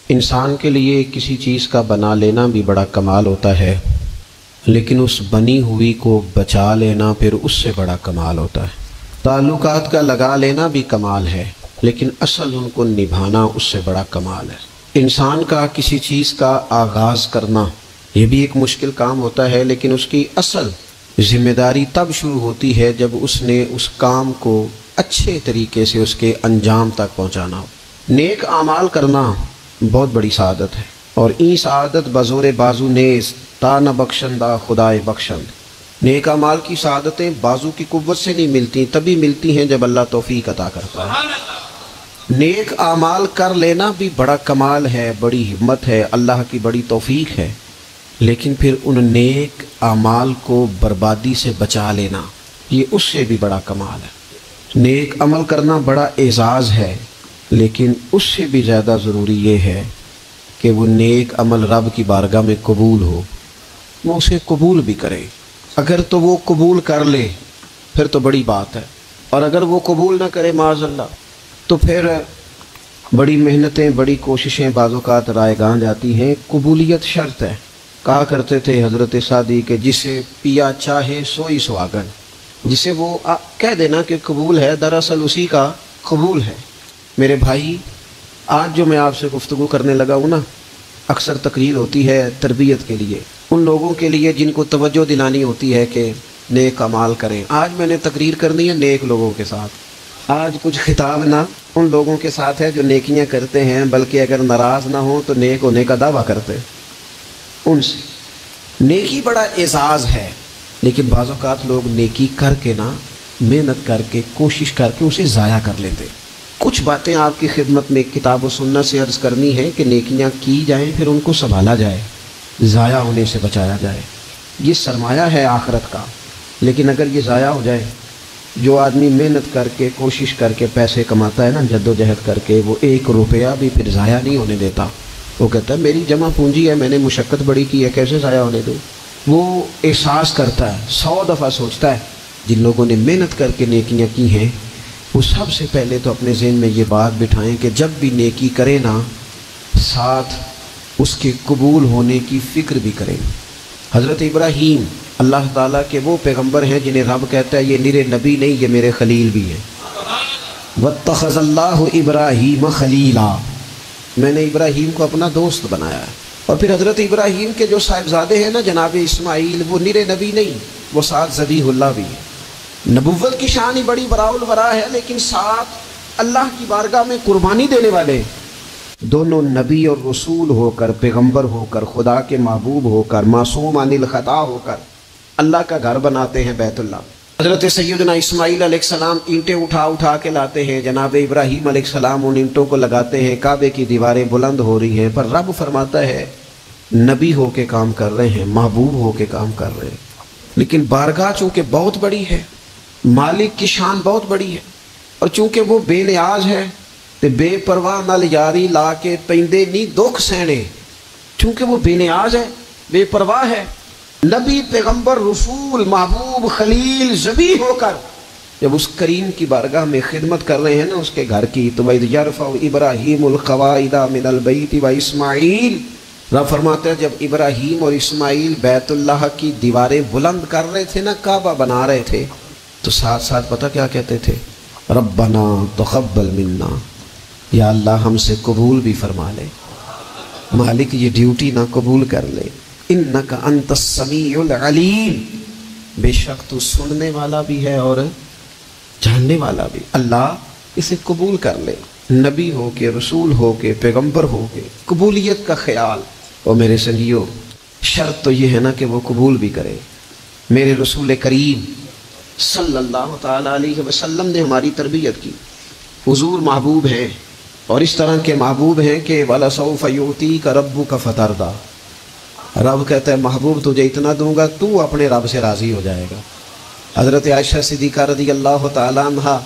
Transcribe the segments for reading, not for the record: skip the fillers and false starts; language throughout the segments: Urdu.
انسان کے لیے کسی چیز کا بنا لینا بھی بڑا کمال ہوتا ہے، لیکن اس بنی ہوئی کو بچا لینا پھر اس سے بڑا کمال ہوتا ہے۔ تعلقات کا لگا لینا بھی کمال ہے، لیکن اصل ان کو نبھانا اس سے بڑا کمال ہے۔ انسان کا کسی چیز کا آغاز کرنا یہ بھی ایک مشکل کام ہوتا ہے، لیکن اس کی اصل ذمہ داری تب شروع ہوتی ہے جب اس نے اس کام کو اچھے طریقے سے اس کے انجام تک پہنچانا ہو۔ نیک اعمال کرنا بہت بڑی سعادت ہے، اور این سعادت بزور بازو نیز تا نہ بخشندہ خدائے بخشند۔ نیک اعمال کی سعادتیں بازو کی قوت سے نہیں ملتی، تبھی ملتی ہیں جب اللہ توفیق عطا کرتا ہے۔ نیک اعمال کر لینا بھی بڑا کمال ہے، بڑی ہمت ہے، اللہ کی بڑی توفیق ہے، لیکن پھر ان نیک اعمال کو بربادی سے بچا لینا یہ اس سے بھی بڑا کمال ہے۔ نیک عمل کرنا بڑا اعزاز ہے، لیکن اس سے بھی زیادہ ضروری یہ ہے کہ وہ نیک عمل رب کی بارگاہ میں قبول ہو، وہ اسے قبول بھی کرے۔ اگر تو وہ قبول کر لے پھر تو بڑی بات ہے، اور اگر وہ قبول نہ کرے معاذ اللہ تو پھر بڑی محنتیں بڑی کوششیں بعض اوقات رائے گاں جاتی ہیں۔ قبولیت شرط ہے۔ کہا کرتے تھے حضرت سعدی کہ جسے پیا چاہے سوئی سواگن، جسے وہ کہہ دینا کہ قبول ہے دراصل اسی کا قبول ہے۔ میرے بھائی، آج جو میں آپ سے گفتگو کرنے لگا ہوں نا، اکثر تقریر ہوتی ہے تربیت کے لیے، ان لوگوں کے لیے جن کو توجہ دلانی ہوتی ہے کہ نیک اعمال کریں۔ آج میں نے تقریر کرنی ہے نیک لوگوں کے ساتھ۔ آج کچھ خطاب نہ ان لوگوں کے ساتھ ہے جو نیکیاں کرتے ہیں، بلکہ اگر ناراض نہ ہوں تو نیک ہونے کا دعویٰ کرتے ہیں۔ ان سے نیکی بڑا اعزاز ہے، لیکن بعض اوقات لوگ نیکی کر کے نا، محنت کر کے کوشش کر کے اسے ضائع کر لیتے۔ کچھ باتیں آپ کی خدمت میں کتاب و سنت سے عرض کرنی ہے کہ نیکیاں کی جائیں، پھر ان کو سنبھالا جائے، ضائع ہونے سے بچایا جائے۔ یہ سرمایہ ہے آخرت کا، لیکن اگر یہ ضائع ہو جائے، جو آدمی محنت کر کے کوشش کر کے پیسے کماتا ہے نا، جد و جہد کر کے، وہ ایک روپیہ بھی پھر ضائع نہیں ہونے دیتا۔ وہ کہتا ہے میری جمع پونجی ہے، میں نے مشقت بڑی کی ہے، کیسے ضائع ہونے دوں؟ وہ احساس کرتا ہے، 100 دفعہ سوچتا ہے۔ جن لوگوں نے محنت کر کے نیکیاں کی ہیں، وہ سب سے پہلے تو اپنے ذہن میں یہ بات بٹھائیں کہ جب بھی نیکی کریں نا، ساتھ اس کے قبول ہونے کی فکر بھی کریں۔ حضرت ابراہیم اللہ تعالیٰ کے وہ پیغمبر ہیں جنہیں رب کہتا ہے یہ نرے نبی نہیں، یہ میرے خلیل بھی ہیں۔ وَاتَّخَذَ اللَّهُ إِبْرَاهِيمَ خَلِيلًا، میں نے ابراہیم کو اپنا دوست بنایا ہے۔ اور پھر حضرت ابراہیم کے جو صاحبزادے ہیں نا جناب اسماعیل، وہ نرے نبی نہیں، وہ ساتھ ذبیح اللہ بھی ہے۔ نبوت کی شان ہی بڑی براء البراء ہے، لیکن ساتھ اللہ کی بارگاہ میں قربانی دینے والے دونوں نبی اور رسول ہو کر، پیغمبر ہو کر، خدا کے محبوب ہو کر، معصوم عن الخطا ہو کر اللہ کا گھر بناتے ہیں بیت اللہ۔ حضرت سیدنا اسماعیل علیہ السلام اینٹیں اٹھا اٹھا کے لاتے ہیں، جناب ابراہیم علیہ السلام ان اینٹوں کو لگاتے ہیں، کعبے کی دیواریں بلند ہو رہی ہیں، پر رب فرماتا ہے نبی ہو کے کام کر رہے ہیں، محبوب ہو کے کام کر رہے ہیں، لیکن بارگاہ چونکہ بہت بڑی ہے، مالک کی شان بہت بڑی ہے، اور چونکہ وہ بے نیاز ہے تے بے پرواہ نال یاری لا کے پیندے نہیں دکھ سہنے، چونکہ وہ بے نیاز ہے، بے پرواہ ہے، نبی، پیغمبر، رسول، محبوب، خلیل، ذبیح ہو کر جب اس کریم کی بارگاہ میں خدمت کر رہے ہیں نا اس کے گھر کی، تو وَإِذْ يَرْفَعُ إِبْرَاهِيمُ الْقَوَاعِدَ مِنَ الْبَيْتِ وَإِسْمَاعِيلُ، رب فرماتا ہے جب ابراہیم اور اسماعیل بیت اللہ کی دیواریں بلند کر رہے تھے نا، کعبہ بنا رہے تھے، تو ساتھ ساتھ پتہ کیا کہتے تھے؟ ربنا تقبل منا، یا اللہ ہم سے قبول بھی فرما لے، مالک یہ ڈیوٹی نہ قبول کر لے، انک انت السمیع العلیم، بے شک تو سننے والا بھی ہے اور جاننے والا بھی، اللہ اسے قبول کر لے، نبی ہو کے، رسول ہو کے، پیغمبر ہو کے، قبولیت کا خیال۔ اور میرے سنگیو، شرط تو یہ ہے نا کہ وہ قبول بھی کرے۔ میرے رسول کریم صلی اللہ تعالیٰ علیہ وسلم نے ہماری تربیت کی، حضور محبوب ہیں، اور اس طرح کے محبوب ہیں کہ وَلَسَوْفَ يُعْطِيكَ رَبُّكَ فَتَرْضَىٰ، رب کہتا ہے محبوب تجھے اتنا دوں گا تو اپنے رب سے راضی ہو جائے گا۔ حضرت عائشہ صدیقہ رضی اللہ تعالیٰ عنہ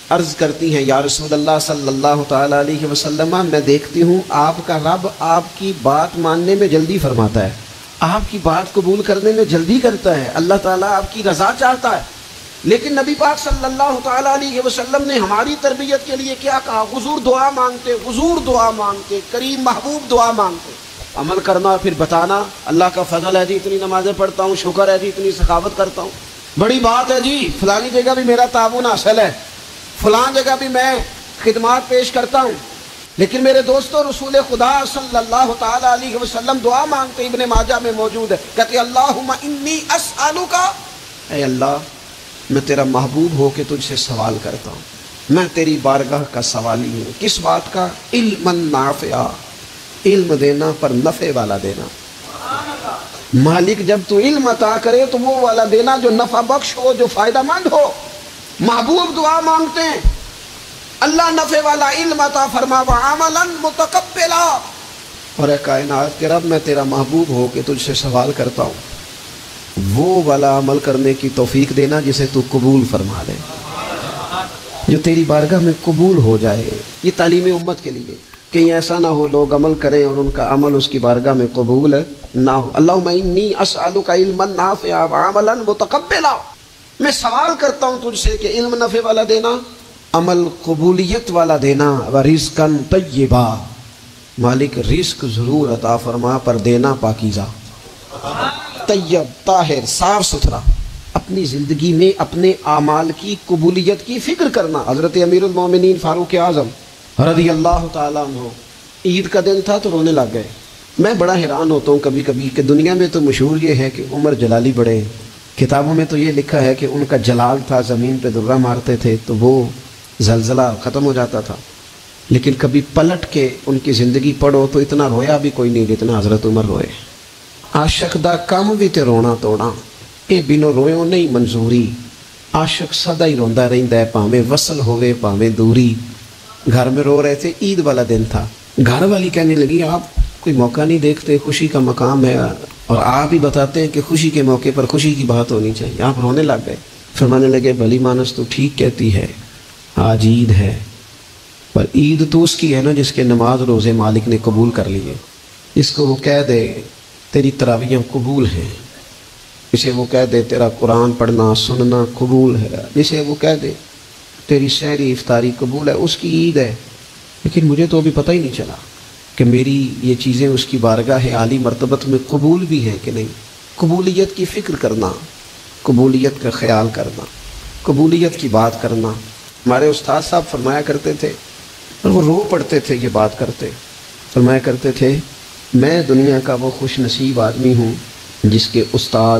عرض کرتی ہیں یا رسول اللہ صلی اللہ تعالیٰ علیہ وسلم، میں دیکھتی ہوں آپ کا رب آپ کی بات ماننے میں جلدی فرماتا ہے، آپ کی بات قبول کرنے میں جلدی کرتا ہے، اللہ تعالیٰ آپ کی رضا چاہتا ہے، لیکن نبی پاک صلی اللہ تعالیٰ علیہ وسلم نے ہماری تربیت کے لیے کیا کہا؟ حضور دعا مانگتے، حضور دعا مانگتے، کریم محبوب دعا مانگتے، عمل کرنا پھر بتانا اللہ کا فضل ہے جی اتنی نمازیں پڑھتا ہوں، شکر ہے جی اتنی سخاوت کرتا ہوں، بڑی بات ہے جی فلانی جگہ بھی میرا تعاون حاصل ہے، فلان جگہ بھی میں خدمات پیش کرتا ہوں۔ لیکن میرے دوستو رسول خدا صلی اللہ تعالیٰ علیہ وسلم دعا مانگتے، ابن ماجہ میں موجود ہے، کہتے اللہم انی اسألک، اے اللہ میں تیرا محبوب ہو کے تجھ سے سوال کرتا ہوں، میں تیری بارگاہ کا سوالی ہوں۔ کس بات کا؟ علما نافعا، علم دینا پر نفع والا دینا۔ مالک جب تو علم عطا کرے تو وہ والا دینا جو نفع بخش ہو، جو فائدہ مند ہو۔ محبوب دعا مانگتے ہیں، اللہ نفع والا علم عطا فرما، وعملا متقبلا، اور اے کائنات کے رب میں تیرا محبوب ہو کے تجھ سے سوال کرتا ہوں وہ والا عمل کرنے کی توفیق دینا جسے تو قبول فرما لے، جو تیری بارگاہ میں قبول ہو جائے۔ یہ تعلیم امت کے لیے، کہیں ایسا نہ ہو لوگ عمل کریں اور ان کا عمل اس کی بارگاہ میں قبول نہ ہو۔ اللہم انی اسألک علما نافعا وعملا متقبلا، میں سوال کرتا ہوں تجھ سے کہ علم نفع والا دینا، عمل قبولیت والا دینا، ورزقا طیبا، مالک رزق ضرور عطا فرما پر دینا پاکیزہ، طیب، طاہر، صاف ستھرا۔ اپنی زندگی میں اپنے اعمال کی قبولیت کی فکر کرنا۔ حضرت امیر المومنین فاروق اعظم رضی اللہ تعالیٰ عنہ عید کا دن تھا تو رونے لگ گئے۔ میں بڑا حیران ہوتا ہوں کبھی کبھی کہ دنیا میں تو مشہور یہ ہے کہ عمر جلالی بڑے، کتابوں میں تو یہ لکھا ہے کہ ان کا جلال تھا، زمین پہ درہ مارتے تھے تو وہ زلزلہ ختم ہو جاتا تھا، لیکن کبھی پلٹ کے ان کی زندگی پڑھو تو اتنا رویا بھی کوئی نہیں جتنا حضرت عمر روئے۔ عاشق دا کام بھی تے رونا توڑا، اے بینو رویوں نہیں منظوری، عاشق سدا ہی روندا رہندا ہے پاویں وصل ہوئے پاویں دوری۔ گھر میں رو رہے تھے، عید والا دن تھا، گھر والی کہنے لگی آپ کوئی موقع نہیں دیکھتے، خوشی کا مقام ہے اور آپ ہی بتاتے ہیں کہ خوشی کے موقع پر خوشی کی بات ہونی چاہیے۔ آپ رونے لگ گئے، فرمانے لگے بھلی مانس تو ٹھیک کہتی ہے، آج عید ہے، پر عید تو اس کی ہے نا جس کے نماز روزے مالک نے قبول کر لیے، جس کو وہ کہہ دے تیری تراویحیں قبول ہیں، جسے وہ کہہ دے تیرا قرآن پڑھنا سننا قبول ہے، جسے وہ کہہ دے تیری سحری افطاری قبول ہے، اس کی عید ہے۔ لیکن مجھے تو ابھی پتہ ہی نہیں چلا کہ میری یہ چیزیں اس کی بارگاہ عالی مرتبت میں قبول بھی ہیں کہ نہیں۔ قبولیت کی فکر کرنا، قبولیت کا خیال کرنا، قبولیت کی بات کرنا۔ ہمارے استاد صاحب فرمایا کرتے تھے اور وہ رو پڑتے تھے یہ بات کرتے، فرمایا کرتے تھے میں دنیا کا وہ خوش نصیب آدمی ہوں جس کے استاد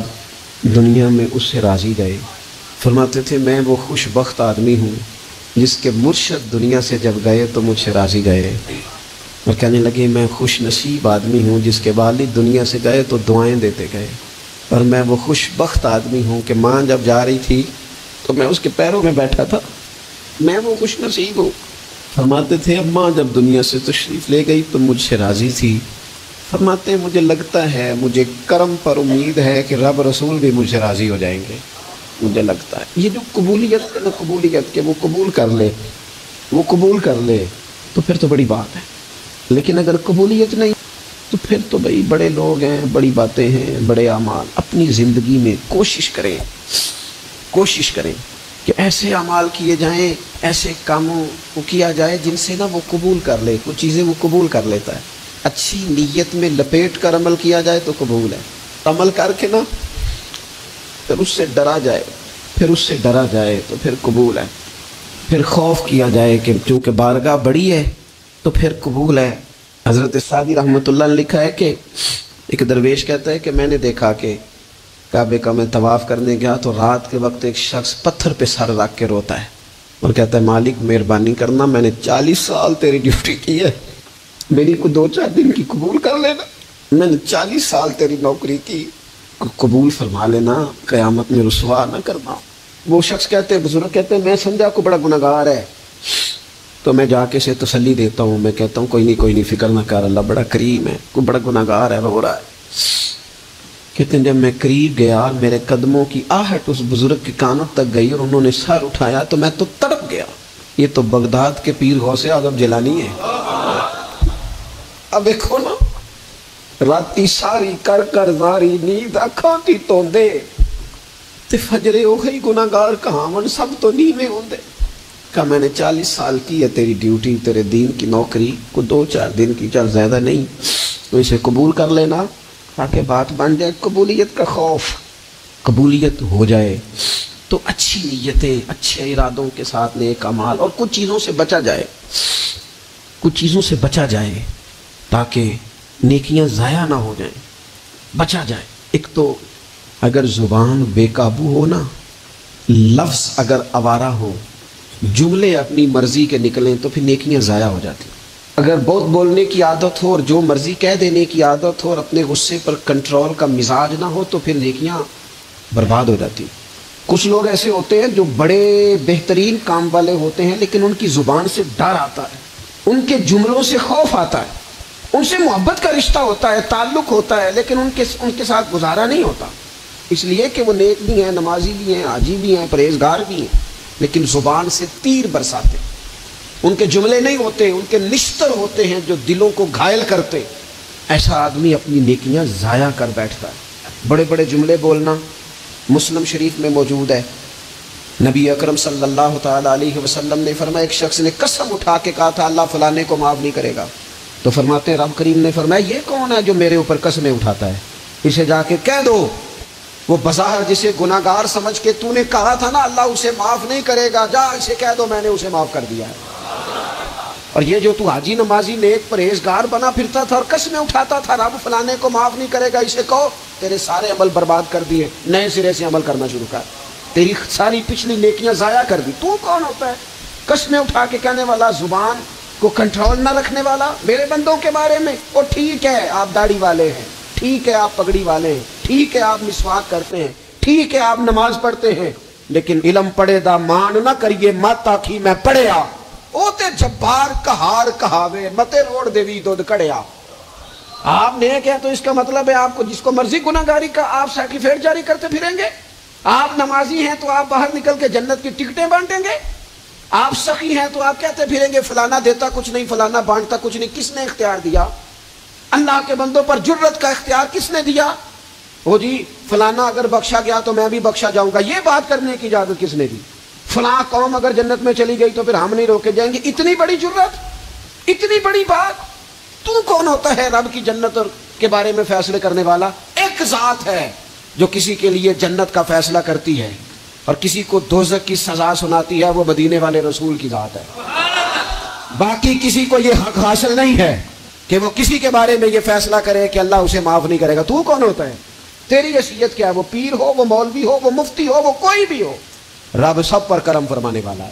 دنیا میں اس سے راضی گئے۔ فرماتے تھے میں وہ خوش بخت آدمی ہوں جس کے مرشد دنیا سے جب گئے تو مجھ سے راضی گئے، اور کہنے لگے میں خوش نصیب آدمی ہوں جس کے والد دنیا سے گئے تو دعائیں دیتے گئے، اور میں وہ خوش بخت آدمی ہوں کہ ماں جب جا رہی تھی تو میں اس کے پیروں میں بیٹھا تھا، میں وہ خوش نصیب ہوں۔ فرماتے تھے اماں جب دنیا سے تشریف لے گئی تو مجھ سے راضی تھی، فرماتے ہیں مجھے لگتا ہے، مجھے کرم پر امید ہے کہ رب رسول بھی مجھ سے راضی ہو جائیں گے، مجھے لگتا ہے۔ یہ جو قبولیت ہے نا، قبولیت کہ وہ قبول کر لے، وہ قبول کر لے تو پھر تو بڑی بات ہے، لیکن اگر قبولیت نہیں تو پھر تو بھائی بڑے لوگ ہیں، بڑی باتیں ہیں، بڑے اعمال۔ اپنی زندگی میں کوشش کریں کہ ایسے اعمال کیے جائیں، ایسے کاموں کو کیا جائے جن سے نا وہ قبول کر لے، کچھ چیزیں وہ قبول کر لیتا ہے۔ اچھی نیت میں لپیٹ کر عمل کیا جائے تو قبول ہے، عمل کر کے نا پھر اس سے ڈرا جائے تو پھر قبول ہے، پھر خوف کیا جائے کہ چونکہ بارگاہ بڑی ہے تو پھر قبول ہے۔ حضرت سعدی رحمۃ اللہ نے لکھا ہے کہ ایک درویش کہتا ہے کہ میں نے دیکھا کہ کعبے کا میں طواف کرنے گیا تو رات کے وقت ایک شخص پتھر پہ سر رکھ کے روتا ہے اور کہتا ہے مالک مہربانی کرنا، میں نے 40 سال تیری ڈیوٹی کی ہے، میری کو 2-4 دن کی قبول کر لینا، میں نے 40 سال تیری نوکری کی، قبول فرما لینا، قیامت میں رسوا نہ کرنا۔ وہ شخص کہتے ہیں، بزرگ کہتے ہیں میں سمجھا کو بڑا گناہگار ہے تو میں جا کے اسے تسلی دیتا ہوں، میں کہتا ہوں کوئی نہیں فکر نہ کر، اللہ بڑا کریم ہے، کوئی بڑا گناہگار ہے رو رہا ہے۔ کہتے ہیں جب میں قریب گیا میرے قدموں کی آہٹ اس بزرگ کے کانوں تک گئی اور انہوں نے سر اٹھایا تو میں تو تڑپ گیا، یہ تو بغداد کے پیر غوث اعظم جیلانی ہے۔ اب دیکھو نا، راتی ساری کر زاری نیند اکھاں کی توندے، تے فجرے ہو گئی گناہگار کہاں من سب تو نیویں ہوندے. کہا میں نے 40 سال کی ہے تیری ڈیوٹی، تیرے دین کی نوکری، کو 2-4 دن کی، چل زیادہ نہیں، تو اسے قبول کر لینا تاکہ بات بن جائے. قبولیت کا خوف، قبولیت ہو جائے تو اچھی نیتیں، اچھے ارادوں کے ساتھ نیک اعمال اور کچھ چیزوں سے بچا جائے، کچھ چیزوں سے بچا جائے تاکہ نیکیاں ضائع نہ ہو جائیں، بچا جائے. ایک تو اگر زبان بے قابو ہو نا، لفظ اگر آوارہ ہو، جملے اپنی مرضی کے نکلیں تو پھر نیکیاں ضائع ہو جاتی. اگر بہت بولنے کی عادت ہو اور جو مرضی کہہ دینے کی عادت ہو اور اپنے غصے پر کنٹرول کا مزاج نہ ہو تو پھر نیکیاں برباد ہو جاتی. کچھ لوگ ایسے ہوتے ہیں جو بڑے بہترین کام والے ہوتے ہیں لیکن ان کی زبان سے ڈر آتا ہے، ان کے جملوں سے خوف آتا ہے، ان سے محبت کا رشتہ ہوتا ہے، تعلق ہوتا ہے، لیکن ان کے ساتھ گزارا نہیں ہوتا، اس لیے کہ وہ نیک بھی ہیں، نمازی بھی ہیں، حاجی بھی ہیں، پرہیزگار بھی ہیں، لیکن زبان سے تیر برساتے. ان کے جملے نہیں ہوتے، ان کے نشتر ہوتے ہیں جو دلوں کو گھائل کرتے. ایسا آدمی اپنی نیکیاں ضائع کر بیٹھتا ہے. بڑے بڑے جملے بولنا مسلم شریف میں موجود ہے. نبی اکرم صلی اللہ تعالیٰ علیہ وسلم نے فرمایا، ایک شخص نے قسم اٹھا کے کہا تھا اللہ فلانے کو معاف نہیں کرے گا، تو فرماتے ہیں رب کریم نے فرمایا یہ کون ہے جو میرے اوپر قسمیں اٹھاتا ہے، اسے جا کے کہہ دو. وہ بظاہر جسے گناہ گار سمجھ کے تو نے کہا تھا نا اللہ اسے معاف نہیں کرے گا، جا اسے کہہ دو میں نے اسے معاف کر دیا ہے. اور یہ جو تو حاجی نمازی نیک پرہیزگار بنا پھرتا تھا اور قسمیں اٹھاتا تھا رب فلانے کو معاف نہیں کرے گا، اسے کہو تیرے سارے عمل برباد کر دیے، نئے سرے سے عمل کرنا شروع کر، تیری ساری پچھلی نیکیاں ضائع کر دی. تو کون ہوتا ہے قسمیں اٹھا کے کہنے والا، زبان کو کنٹرول نہ رکھنے والا میرے بندوں کے بارے میں؟ اور ٹھیک ہے آپ داڑھی والے ہیں، ٹھیک ہے آپ پگڑی والے ہیں، ٹھیک ہے آپ مسواک کرتے ہیں، ٹھیک ہے آپ نماز پڑھتے ہیں، لیکن علم پڑھے دا مان نہ کریے مت آکھی میں پڑھیا، او تے جبار کہار کہاوے متے روڑ دیوی دودھ کڑیا. آپ نیک ہیں تو اس کا مطلب ہے آپ کو جس کو مرضی گناہ گاری کا آپ سرٹیفکیٹ جاری کرتے پھریں گے. آپ نمازی ہیں تو آپ باہر نکل کے جنت کی ٹکٹیں بانٹیں گے. آپ سخی ہیں تو آپ کہتے پھریں گے فلانا دیتا کچھ نہیں، فلانا بانٹتا کچھ نہیں. کس نے اختیار دیا؟ اللہ کے بندوں پر جرت کا اختیار کس نے دیا؟ وہ جی فلانا اگر بخشا گیا تو میں بھی بخشا جاؤں گا، یہ بات کرنے کی اجازت کس نے دی؟ فلاں قوم اگر جنت میں چلی گئی تو پھر ہم نہیں روکے جائیں گے. اتنی بڑی جرت، اتنی بڑی بات. تو کون ہوتا ہے رب کی جنت کے بارے میں فیصلے کرنے والا؟ ایک ذات ہے جو کسی کے لیے جنت کا فیصلہ کرتی ہے اور کسی کو دوزخ کی سزا سناتی ہے، وہ مدینے والے رسول کی ذات ہے. باقی کسی کو یہ حق حاصل نہیں ہے کہ وہ کسی کے بارے میں یہ فیصلہ کرے کہ اللہ اسے معاف نہیں کرے گا. تو کون ہوتا ہے؟ تیری حیثیت کیا ہے؟ وہ پیر ہو، وہ مولوی ہو، وہ مفتی ہو، وہ کوئی بھی ہو، رب سب پر کرم فرمانے والا ہے.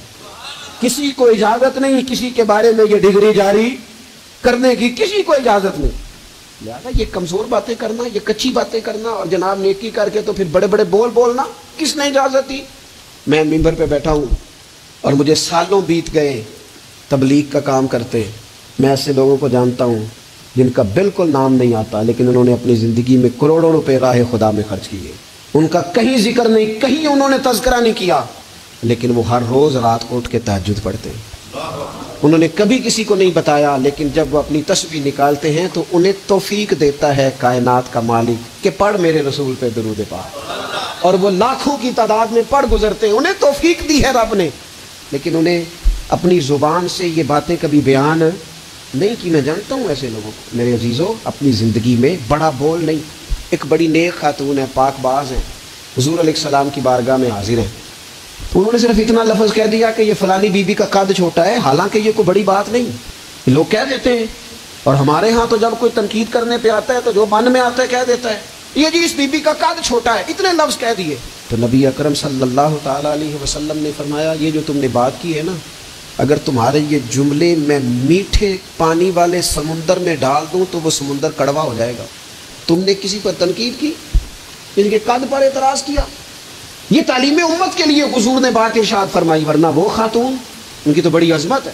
کسی کو اجازت نہیں کسی کے بارے میں یہ ڈگری جاری کرنے کی، کسی کو اجازت نہیں. لہذا یہ کمزور باتیں کرنا، یہ کچی باتیں کرنا اور جناب نیکی کر کے تو پھر بڑے بڑے بول بولنا کس نے اجازت دی؟ میں ممبر پہ بیٹھا ہوں اور مجھے سالوں بیت گئے تبلیغ کا کام کرتے. میں ایسے لوگوں کو جانتا ہوں جن کا بالکل نام نہیں آتا لیکن انہوں نے اپنی زندگی میں کروڑوں روپے راہ خدا میں خرچ کیے. ان کا کہیں ذکر نہیں، کہیں انہوں نے تذکرہ نہیں کیا، لیکن وہ ہر روز رات کو اٹھ کے تہجد پڑھتے ہیں. انہوں نے کبھی کسی کو نہیں بتایا، لیکن جب وہ اپنی تسبیح نکالتے ہیں تو انہیں توفیق دیتا ہے کائنات کا مالک کہ پڑھ میرے رسول پہ درود پاک، اور وہ لاکھوں کی تعداد میں پڑھ گزرتے ہیں. انہیں توفیق دی ہے رب نے، لیکن انہیں اپنی زبان سے یہ باتیں کبھی بیان نہیں کی. میں جانتا ہوں ایسے لوگوں کو میرے عزیزوں، اپنی زندگی میں بڑا بول نہیں. ایک بڑی نیک خاتون ہے، پاک باز ہے، حضور علیہ السلام کی بارگاہ میں حاضر ہے. انہوں نے صرف اتنا لفظ کہہ دیا کہ یہ فلانی بی بی کا قد چھوٹا ہے، حالانکہ یہ کوئی بڑی بات نہیں. لوگ کہہ دیتے ہیں، اور ہمارے ہاں تو جب کوئی تنقید کرنے پہ آتا ہے تو جو من میں آتا ہے کہہ دیتا ہے یہ جی اس بی بی کا قد چھوٹا ہے. اتنے لفظ کہہ دیے. تو نبی اکرم صلی اللہ تعالیٰ علیہ وسلم نے فرمایا یہ جو تم نے بات کی ہے نا، اگر تمہارے یہ جملے میں میٹھے پانی والے سمندر میں ڈال دوں تو وہ سمندر کڑوا ہو جائے گا. تم نے کسی پر تنقید کی، ان کے قد پر اعتراض کیا. یہ تعلیم امت کے لیے حضور نے بات ارشاد فرمائی، ورنہ وہ خاتون ان کی تو بڑی عظمت ہے.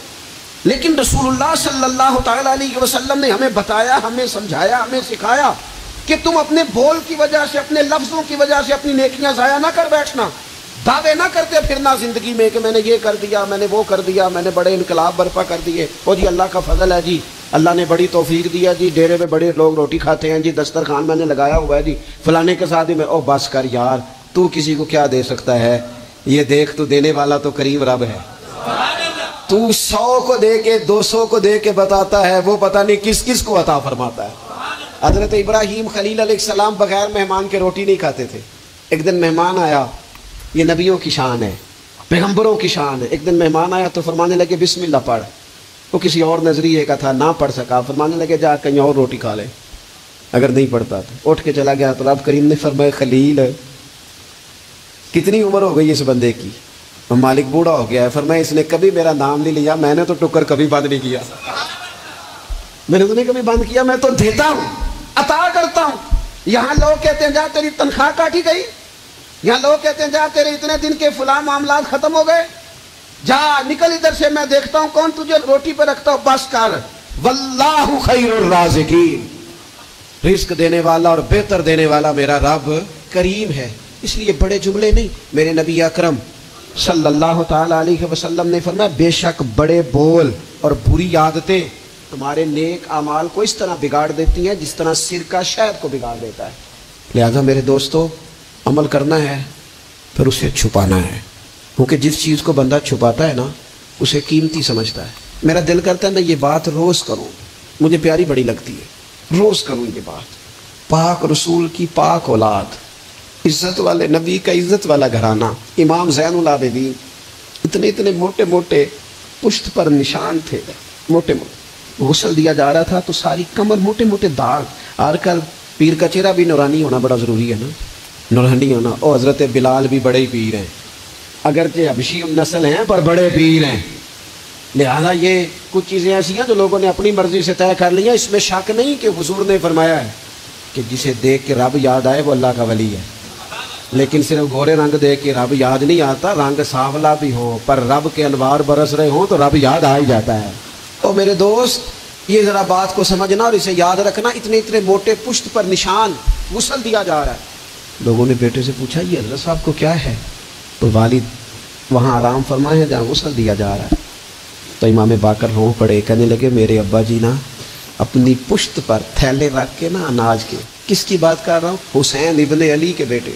لیکن رسول اللہ صلی اللہ تعالیٰ علیہ وسلم نے ہمیں بتایا، ہمیں سمجھایا، ہمیں سکھایا کہ تم اپنے بول کی وجہ سے، اپنے لفظوں کی وجہ سے اپنی نیکیاں ضائع نہ کر بیٹھنا. دعوے نہ کرتے پھرنا زندگی میں کہ میں نے یہ کر دیا، میں نے وہ کر دیا، میں نے بڑے انقلاب برپا کر دیے. وہ جی اللہ کا فضل ہے جی، اللہ نے بڑی توفیق دیا جی، ڈیرے میں بڑے لوگ روٹی کھاتے ہیں جی، دسترخوان میں نے لگایا ہوا ہے جی، فلانے کے ساتھ ہی میں. او بس کر یار، تو کسی کو کیا دے سکتا ہے؟ یہ دیکھ تو دینے والا تو کریم رب ہے. تو 100 کو دے کے 200 کو دے کے بتاتا ہے وہ پتہ نہیں کس کس کو عطا فرماتا ہے. حضرت ابراہیم خلیل علیہ السلام بغیر مہمان کے روٹی نہیں کھاتے تھے. ایک دن مہمان آیا، یہ نبیوں کی شان ہے، پیغمبروں کی شان ہے. ایک دن مہمان آیا تو فرمانے لگے بسم اللہ پڑھ. وہ کسی اور نظریے کا تھا، نہ پڑھ سکا. فرمانے لگے جا کہیں اور روٹی کھا لے. اگر نہیں پڑھتا تو اٹھ کے چلا گیا. تو رب کریم نے فرمایا خلیل کتنی عمر ہو گئی اس بندے کی؟ مالک بوڑھا ہو گیا ہے. فرمایا اس نے کبھی میرا نام نہیں لیا، میں نے تو ٹکر کبھی بند نہیں کیا. میں نے تو نہیں کبھی بند کیا، میں تو دیتا ہوں، عطا کرتا ہوں. یہاں لوگ کہتے ہیں جا تیری تنخواہ کاٹی گئی، یہاں لوگ کہتے ہیں جا تیرے اتنے دن کے فلاں معاملات ختم ہو گئے، جا نکل ادھر سے، میں دیکھتا ہوں کون تجھے روٹی پہ رکھتا ہوں. بس کر. واللہ خیر الرازقین، رزق دینے والا اور بہتر دینے والا میرا رب کریم ہے. اس لیے بڑے جملے نہیں. میرے نبی اکرم صلی اللہ تعالی علیہ وسلم نے فرمایا بے شک بڑے بول اور بری عادتیں تمہارے نیک اعمال کو اس طرح بگاڑ دیتی ہیں جس طرح سرکہ شہد کو بگاڑ دیتا ہے. لہذا میرے دوستو، عمل کرنا ہے پھر اسے چھپانا ہے، کیونکہ جس چیز کو بندہ چھپاتا ہے نا اسے قیمتی سمجھتا ہے. میرا دل کرتا ہے میں یہ بات روز کروں، مجھے پیاری بڑی لگتی ہے، روز کروں یہ بات. پاک رسول کی پاک اولاد، عزت والے نبی کا عزت والا گھرانہ، امام زین العابدین، اتنے موٹے موٹے پشت پر نشان تھے، موٹے موٹے. غسل دیا جا رہا تھا تو ساری کمر موٹے موٹے داغ. آج کل پیر کا چہرہ بھی نورانی ہونا بڑا ضروری ہے نا، نورانی ہونا. اور حضرت بلال بھی بڑے پیر ہیں، اگرچہ حبشی نسل ہیں پر بڑے پیر ہیں. لہذا یہ کچھ چیزیں ایسی ہیں جو لوگوں نے اپنی مرضی سے طے کر لی ہیں. اس میں شک نہیں کہ حضور نے فرمایا ہے کہ جسے دیکھ کے رب یاد آئے وہ اللہ کا ولی ہے. لیکن صرف گورے رنگ دیکھ کے رب یاد نہیں آتا، رنگ سانولا بھی ہو پر رب کے انوار برس رہے ہوں تو رب یاد آ ہی جاتا ہے. اور میرے دوست یہ ذرا بات کو سمجھنا اور اسے یاد رکھنا. اتنے موٹے پشت پر نشان، غسل دیا جا رہا ہے. لوگوں نے بیٹے سے پوچھا یہ حضرت صاحب کو کیا ہے؟ تو والد وہاں آرام فرمائے جہاں غسل دیا جا رہا ہے. تو امام باقر رو پڑے، کہنے لگے میرے ابا جی نا اپنی پشت پر تھیلے رکھ کے نا اناج کے. کس کی بات کر رہا ہوں؟ حسین ابن علی کے بیٹے،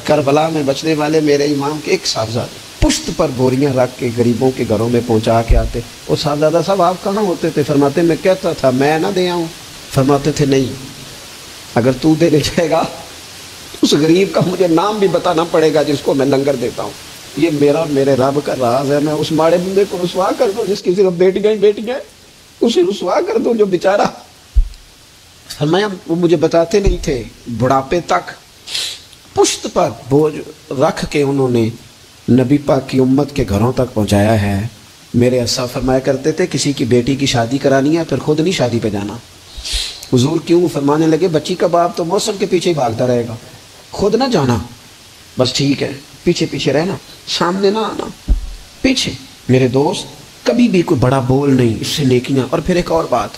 کربلا میں بچنے والے میرے امام کے ایک صاحبزادے، پشت پر بوریاں رکھ کے غریبوں کے گھروں میں پہنچا کے آتے. اور صاحبزادہ صاحب آپ کہاں ہوتے تھے؟ فرماتے میں کہتا تھا میں نہ دے آؤں. فرماتے تھے نہیں، اگر تو دینے جائے گا اس غریب کا مجھے نام بھی بتانا پڑے گا جس کو میں لنگر دیتا ہوں. یہ میرا میرے رب کا راز ہے. میں اس ماڑے بندے کو رسوا کر دوں جس کی صرف بیٹیاں اسے رسوا کر دوں جو بیچارہ. فرمایا وہ مجھے بتاتے نہیں تھے، بڑھاپے تک پشت پر بوجھ رکھ کے انہوں نے نبی پاک کی امت کے گھروں تک پہنچایا ہے. میرے اسا فرمایا کرتے تھے کسی کی بیٹی کی شادی کرانی ہے پھر خود نہیں شادی پہ جانا. حضور کیوں؟ فرمانے لگے بچی کا باپ تو موسم کے پیچھے ہی بھاگتا رہے گا، خود نہ جانا، بس ٹھیک ہے پیچھے پیچھے رہنا، سامنے نہ آنا، پیچھے. میرے دوست کبھی بھی کوئی بڑا بول نہیں، اس سے نیکیاں. اور پھر ایک اور بات،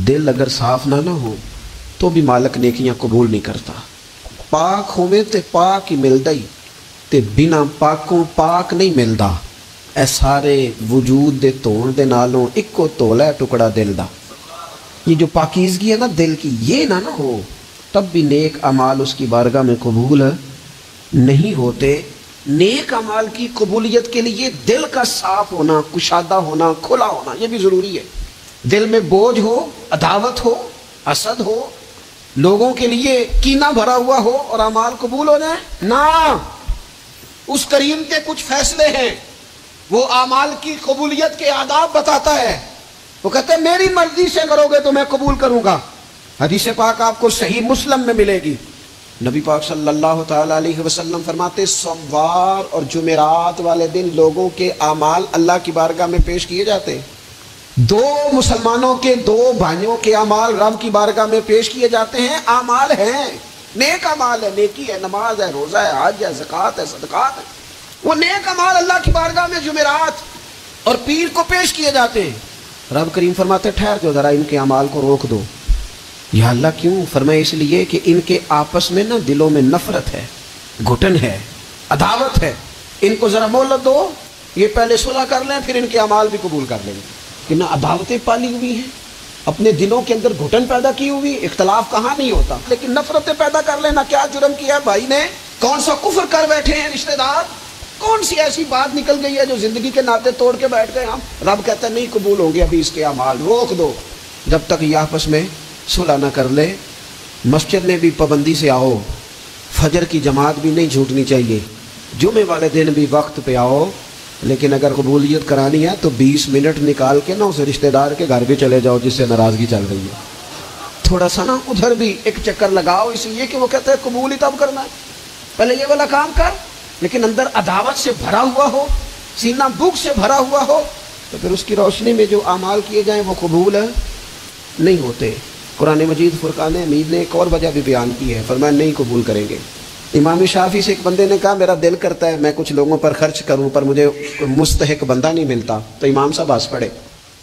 دل اگر صاف نہ ہو تو بھی مالک نیکیاں قبول نہیں کرتا. پاک ہوئے تے پاک ہی ملدا ہی تے بنا پاکوں پاک نہیں ملدا. اے سارے وجود دے تون دے نالوں اکو تولا ہے ٹکڑا دل دا. یہ جو پاکیزگی ہے نا دل کی، یہ نہ ہو تب بھی نیک اعمال اس کی بارگاہ میں قبول نہیں ہوتے. نیک اعمال کی قبولیت کے لیے دل کا صاف ہونا، کشادہ ہونا، کھلا ہونا یہ بھی ضروری ہے. دل میں بوجھ ہو، عداوت ہو، حسد ہو، لوگوں کے لیے کینہ بھرا ہوا ہو اور اعمال قبول ہو جائیں نہ. اس کریم کے کچھ فیصلے ہیں، وہ اعمال کی قبولیت کے آداب بتاتا ہے. وہ کہتے ہیں میری مرضی سے کرو گے تو میں قبول کروں گا. حدیث پاک آپ کو صحیح مسلم میں ملے گی. نبی پاک صلی اللہ تعالی علیہ وسلم فرماتے سوموار اور جمعرات والے دن لوگوں کے اعمال اللہ کی بارگاہ میں پیش کیے جاتے ہیں. دو مسلمانوں کے، دو بھائیوں کے اعمال رب کی بارگاہ میں پیش کیے جاتے ہیں. اعمال ہیں، نیک اعمال ہے، نیکی ہے، نماز ہے، روزہ ہے، حج ہے، زکوٰۃ ہے، صدقات ہے. وہ نیک اعمال اللہ کی بارگاہ میں جمعرات اور پیر کو پیش کیے جاتے ہیں. رب کریم فرماتے ٹھہر جو ذرا ان کے اعمال کو روک دو. یا اللہ کیوں؟ فرمائے اس لیے کہ ان کے آپس میں نا دلوں میں نفرت ہے، گھٹن ہے، عداوت ہے. ان کو ذرا مہلت دو، یہ پہلے صلح کر لیں پھر ان کے اعمال بھی قبول کر لیں گے. کہ نہ عداوتیں پالی ہوئی ہیں، اپنے دلوں کے اندر گھٹن پیدا کی ہوئی. اختلاف کہاں نہیں ہوتا، لیکن نفرتیں پیدا کر لینا. کیا جرم کیا بھائی نے؟ کون سا کفر کر بیٹھے ہیں رشتہ دار، کون سی ایسی بات نکل گئی ہے جو زندگی کے ناطے توڑ کے بیٹھ گئے ہم؟ رب کہتا ہے نہیں قبول ہوں گے ابھی اس کے اعمال، روک دو جب تک یہ آپس میں صلح نہ کر لے۔ مسجد میں بھی پابندی سے آؤ، فجر کی جماعت بھی نہیں چھوٹنی چاہیے، جمعے والے دن بھی وقت پہ آؤ، لیکن اگر قبولیت کرانی ہے تو 20 منٹ نکال کے نا اسے رشتہ دار کے گھر بھی چلے جاؤ جس سے ناراضگی چل رہی ہے، تھوڑا سا نا ادھر بھی ایک چکر لگاؤ، اس لیے کہ وہ کہتا ہے قبول ہی تب کرنا ہے، پہلے یہ والا کام کر، لیکن اندر عداوت سے بھرا ہوا ہو، سینہ بھوک سے بھرا ہوا ہو، تو پھر اس کی روشنی میں جو اعمال کیے جائیں وہ قبول نہیں ہوتے۔ قرآن مجید فرقان حمید نے ایک اور وجہ بھی بیان کی ہے، فرمایا نہیں قبول کریں گے۔ امام شافعی سے ایک بندے نے کہا میرا دل کرتا ہے میں کچھ لوگوں پر خرچ کروں پر مجھے مستحق بندہ نہیں ملتا، تو امام صاحب ہنس پڑے،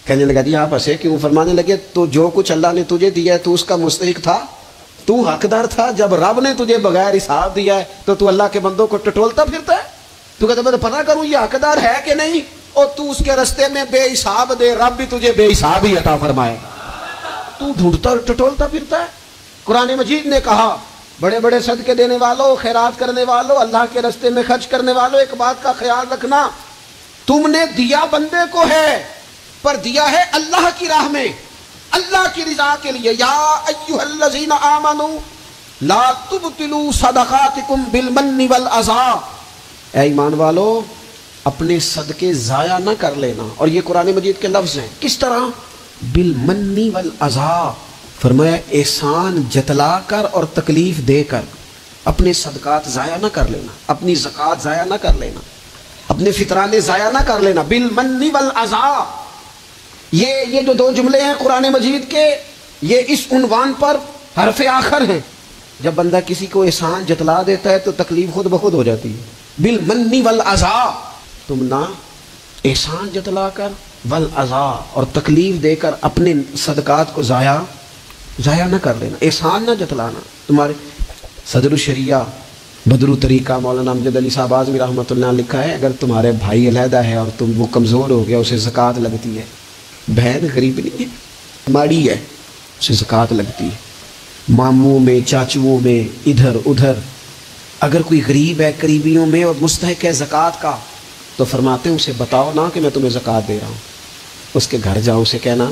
کہنے لگا جی آپ ہنسے کیوں؟ فرمانے لگے تو جو کچھ اللہ نے تجھے دیا ہے تو اس کا مستحق تھا، تو حقدار تھا، جب رب نے تجھے بغیر حساب دیا ہے تو اللہ کے بندوں کو ٹٹولتا پھرتا ہے، تو کہتا میں پتہ کروں یہ حقدار ہے کہ نہیں، اور تو اس کے رستے میں بے حساب دے، رب بھی تجھے بے حساب ہی عطا فرمائے، تو ڈھونڈتا ٹٹولتا پھرتا ہے۔ قرآن مجید نے کہا بڑے بڑے صدقے دینے والوں، خیرات کرنے والوں، اللہ کے رستے میں خرچ کرنے والوں، ایک بات کا خیال رکھنا، تم نے دیا بندے کو ہے پر دیا ہے اللہ کی راہ میں، اللہ کی رضا کے لیے۔ یا ایھا الذین آمنوا لا تبطلوا صدقاتکم بالمن والاذی، اے ایمان والو اپنے صدقے ضائع نہ کر لینا، اور یہ قرآن مجید کے لفظ ہیں، کس طرح؟ بالمن والاذی، فرمایا احسان جتلا کر اور تکلیف دے کر، اپنے صدقات ضائع نہ کر لینا، اپنی زکوٰۃ ضائع نہ کر لینا، اپنے فطرانے ضائع نہ کر لینا، بالمن والاذی۔ یہ جو دو جملے ہیں قرآن مجید کے، یہ اس عنوان پر حرف آخر ہیں، جب بندہ کسی کو احسان جتلا دیتا ہے تو تکلیف خود بخود ہو جاتی ہے۔ بالمن والاذی، تم نہ احسان جتلا کر والاذی اور تکلیف دے کر اپنے صدقات کو ضائع نہ کر لینا، احسان نہ جتلانا۔ تمہارے صدر الشریعہ بدر طریقہ مولانا امجد علی صاحب اعظمی رحمۃ اللہ نے لکھا ہے، اگر تمہارے بھائی علیحدہ ہے اور وہ کمزور ہو گیا، اسے زکوٰۃ لگتی ہے، بہن غریب نہیں ہے، ماڑی ہے، اسے زکوٰۃ لگتی ہے، ماموں میں، چاچوؤں میں، ادھر ادھر، اگر کوئی غریب ہے قریبیوں میں اور مستحق ہے زکوٰۃ کا، تو فرماتے ہیں اسے بتاؤ نا کہ میں تمہیں زکوٰۃ دے رہا ہوں، اس کے گھر جاؤ، اسے کہنا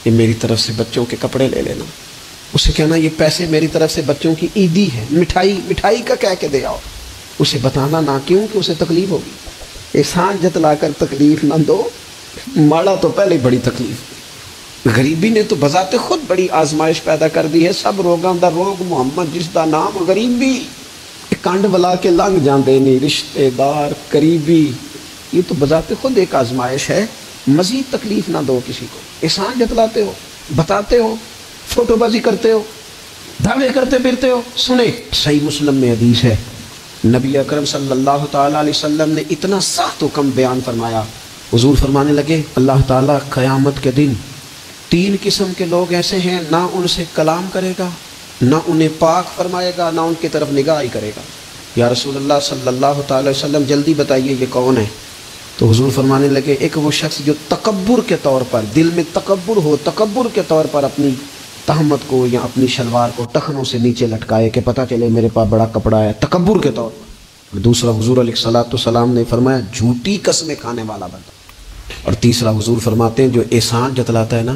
یہ میری طرف سے بچوں کے کپڑے لے لینا، اسے کہنا یہ پیسے میری طرف سے بچوں کی عیدی ہے، مٹھائی کا کہہ کے دے آؤ، اسے بتانا نہ، کیوں کہ اسے تکلیف ہوگی، احسان جتلا کر تکلیف نہ دو، ماڑا تو پہلے بڑی تکلیف، غریبی نے تو بذات خود بڑی آزمائش پیدا کر دی ہے، سب روگاں دا روگ محمد جس دا نام غریبی، کنڈ بلا کے لنگ جاندے نہیں، رشتے دار قریبی، یہ تو بذات خود ایک آزمائش ہے، مزید تکلیف نہ دو کسی کو، احسان جتلاتے ہو، بتاتے ہو، فوٹو بازی کرتے ہو، دعوے کرتے پھرتے ہو۔ سنیں صحیح مسلم میں حدیث ہے، نبی اکرم صلی اللہ تعالیٰ علیہ وسلم نے اتنا سخت حکم بیان فرمایا، حضور فرمانے لگے اللہ تعالیٰ قیامت کے دن 3 قسم کے لوگ ایسے ہیں، نہ ان سے کلام کرے گا، نہ انہیں پاک فرمائے گا، نہ ان کی طرف نگاہ ہی کرے گا۔ یا رسول اللہ صلی اللہ تعالی وسلم جلدی بتائیے یہ کون ہے؟ تو حضور فرمانے لگے ایک وہ شخص جو تکبر کے طور پر، دل میں تکبر ہو، تکبر کے طور پر اپنی تہمت کو یا اپنی شلوار کو ٹخنوں سے نیچے لٹکائے کہ پتہ چلے میرے پاس بڑا کپڑا ہے، تکبر کے طور پر۔ دوسرا حضور علیہ الصلوۃ والسلام نے فرمایا جھوٹی قسمیں کھانے والا بندہ۔ اور تیسرا حضور فرماتے ہیں جو احسان جتلاتا ہے نا،